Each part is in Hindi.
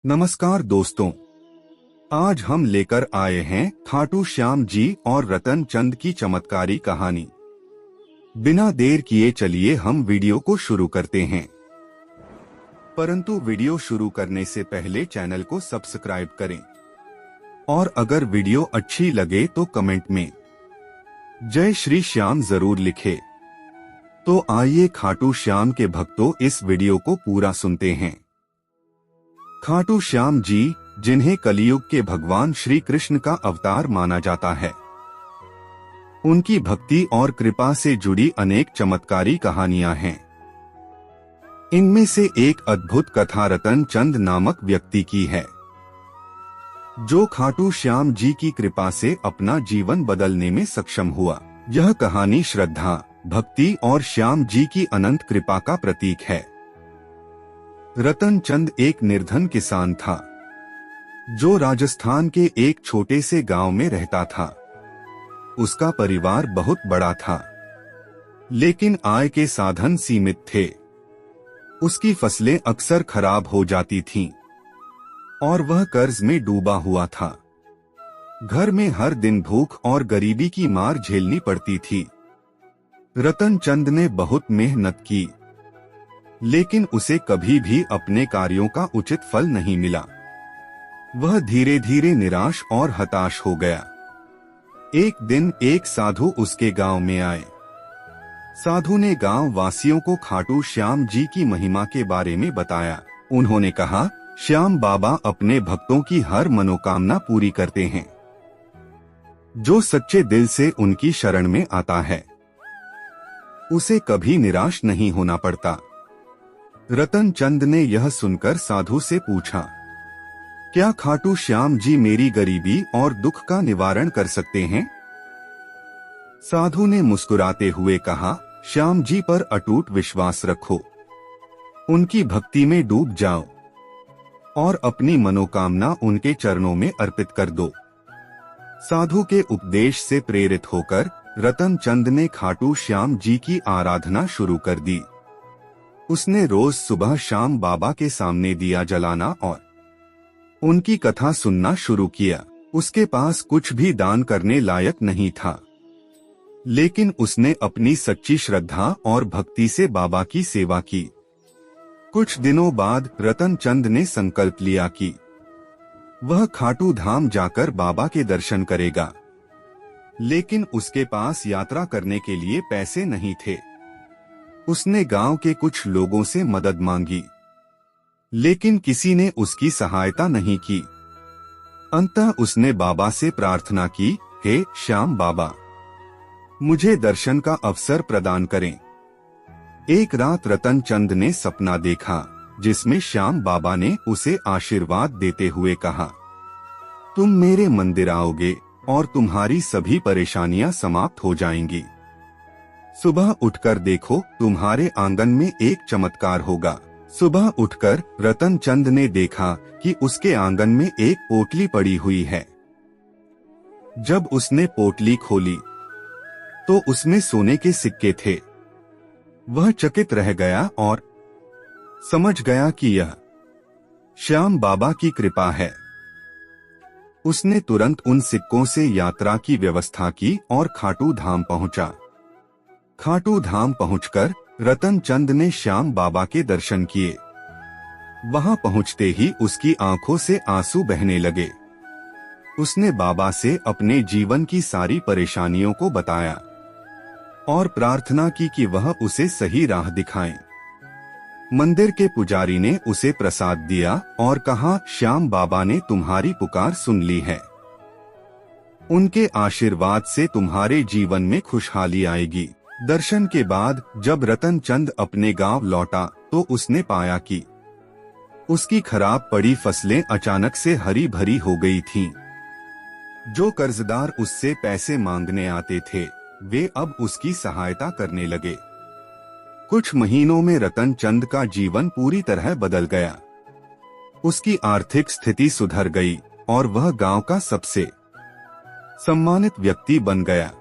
नमस्कार दोस्तों, आज हम लेकर आए हैं खाटू श्याम जी और रतन चंद की चमत्कारी कहानी। बिना देर किए चलिए हम वीडियो को शुरू करते हैं। परंतु वीडियो शुरू करने से पहले चैनल को सब्सक्राइब करें और अगर वीडियो अच्छी लगे तो कमेंट में जय श्री श्याम जरूर लिखें। तो आइए खाटू श्याम के भक्तों इस वीडियो को पूरा सुनते हैं। खाटू श्याम जी, जिन्हें कलियुग के भगवान श्री कृष्ण का अवतार माना जाता है, उनकी भक्ति और कृपा से जुड़ी अनेक चमत्कारी कहानियां हैं। इनमें से एक अद्भुत कथा रतन चंद नामक व्यक्ति की है, जो खाटू श्याम जी की कृपा से अपना जीवन बदलने में सक्षम हुआ। यह कहानी श्रद्धा, भक्ति और श्याम जी की अनंत कृपा का प्रतीक है। रतन चंद एक निर्धन किसान था, जो राजस्थान के एक छोटे से गांव में रहता था। उसका परिवार बहुत बड़ा था, लेकिन आय के साधन सीमित थे। उसकी फसलें अक्सर खराब हो जाती थीं और वह कर्ज में डूबा हुआ था। घर में हर दिन भूख और गरीबी की मार झेलनी पड़ती थी। रतन चंद ने बहुत मेहनत की, लेकिन उसे कभी भी अपने कार्यों का उचित फल नहीं मिला। वह धीरे धीरे निराश और हताश हो गया। एक दिन एक साधु उसके गांव में आए। साधु ने गांव वासियों को खाटू श्याम जी की महिमा के बारे में बताया। उन्होंने कहा, श्याम बाबा अपने भक्तों की हर मनोकामना पूरी करते हैं। जो सच्चे दिल से उनकी शरण में आता है, उसे कभी निराश नहीं होना पड़ता। रतन चंद ने यह सुनकर साधु से पूछा, क्या खाटू श्याम जी मेरी गरीबी और दुख का निवारण कर सकते हैं? साधु ने मुस्कुराते हुए कहा, श्याम जी पर अटूट विश्वास रखो, उनकी भक्ति में डूब जाओ और अपनी मनोकामना उनके चरणों में अर्पित कर दो। साधु के उपदेश से प्रेरित होकर रतन चंद ने खाटू श्याम जी की आराधना शुरू कर दी। उसने रोज सुबह शाम बाबा के सामने दिया जलाना और उनकी कथा सुनना शुरू किया। उसके पास कुछ भी दान करने लायक नहीं था, लेकिन उसने अपनी सच्ची श्रद्धा और भक्ति से बाबा की सेवा की। कुछ दिनों बाद रतन चंद ने संकल्प लिया कि वह खाटू धाम जाकर बाबा के दर्शन करेगा, लेकिन उसके पास यात्रा करने के लिए पैसे नहीं थे। उसने गांव के कुछ लोगों से मदद मांगी, लेकिन किसी ने उसकी सहायता नहीं की। अंततः उसने बाबा से प्रार्थना की, हे श्याम बाबा, मुझे दर्शन का अवसर प्रदान करें। एक रात रतन चंद ने सपना देखा, जिसमें श्याम बाबा ने उसे आशीर्वाद देते हुए कहा, तुम मेरे मंदिर आओगे और तुम्हारी सभी परेशानियां समाप्त हो जाएंगी। सुबह उठकर देखो, तुम्हारे आंगन में एक चमत्कार होगा। सुबह उठकर रतन चंद ने देखा कि उसके आंगन में एक पोटली पड़ी हुई है। जब उसने पोटली खोली तो उसमें सोने के सिक्के थे। वह चकित रह गया और समझ गया कि यह श्याम बाबा की कृपा है। उसने तुरंत उन सिक्कों से यात्रा की व्यवस्था की और खाटू धाम पहुंचा। खाटू धाम पहुंचकर रतन चंद ने श्याम बाबा के दर्शन किए। वहां पहुंचते ही उसकी आंखों से आंसू बहने लगे। उसने बाबा से अपने जीवन की सारी परेशानियों को बताया और प्रार्थना की कि वह उसे सही राह दिखाएं। मंदिर के पुजारी ने उसे प्रसाद दिया और कहा, श्याम बाबा ने तुम्हारी पुकार सुन ली है। उनके आशीर्वाद से तुम्हारे जीवन में खुशहाली आएगी। दर्शन के बाद जब रतन चंद अपने गांव लौटा तो उसने पाया कि उसकी खराब पड़ी फसलें अचानक से हरी भरी हो गई थीं। जो कर्जदार उससे पैसे मांगने आते थे, वे अब उसकी सहायता करने लगे। कुछ महीनों में रतन चंद का जीवन पूरी तरह बदल गया। उसकी आर्थिक स्थिति सुधर गई और वह गांव का सबसे सम्मानित व्यक्ति बन गया।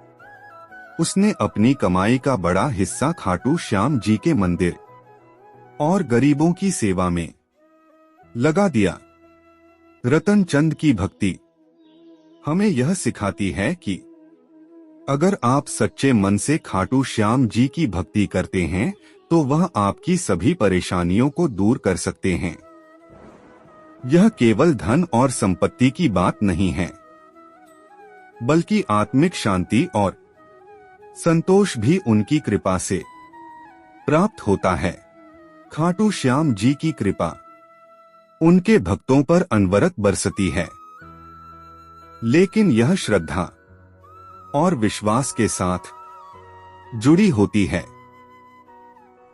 उसने अपनी कमाई का बड़ा हिस्सा खाटू श्याम जी के मंदिर और गरीबों की सेवा में लगा दिया। रतन चंद की भक्ति हमें यह सिखाती है कि अगर आप सच्चे मन से खाटू श्याम जी की भक्ति करते हैं तो वह आपकी सभी परेशानियों को दूर कर सकते हैं। यह केवल धन और संपत्ति की बात नहीं है, बल्कि आत्मिक शांति और संतोष भी उनकी कृपा से प्राप्त होता है। खाटू श्याम जी की कृपा उनके भक्तों पर अनवरत बरसती है, लेकिन यह श्रद्धा और विश्वास के साथ जुड़ी होती है।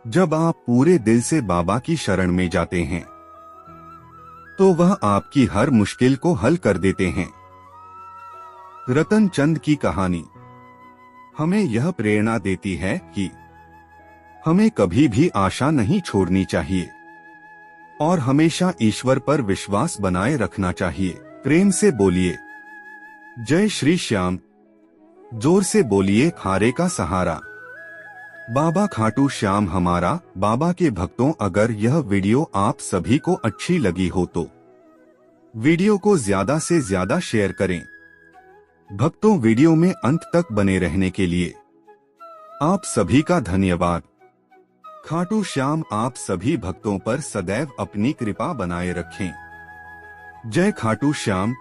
जब आप पूरे दिल से बाबा की शरण में जाते हैं तो वह आपकी हर मुश्किल को हल कर देते हैं। रतन चंद की कहानी हमें यह प्रेरणा देती है कि हमें कभी भी आशा नहीं छोड़नी चाहिए और हमेशा ईश्वर पर विश्वास बनाए रखना चाहिए। प्रेम से बोलिए जय श्री श्याम, जोर से बोलिए खारे का सहारा। बाबा खाटू श्याम हमारा। बाबा के भक्तों, अगर यह वीडियो आप सभी को अच्छी लगी हो तो वीडियो को ज्यादा से ज्यादा शेयर करें। भक्तों, वीडियो में अंत तक बने रहने के लिए आप सभी का धन्यवाद। खाटू श्याम आप सभी भक्तों पर सदैव अपनी कृपा बनाए रखें। जय खाटू श्याम।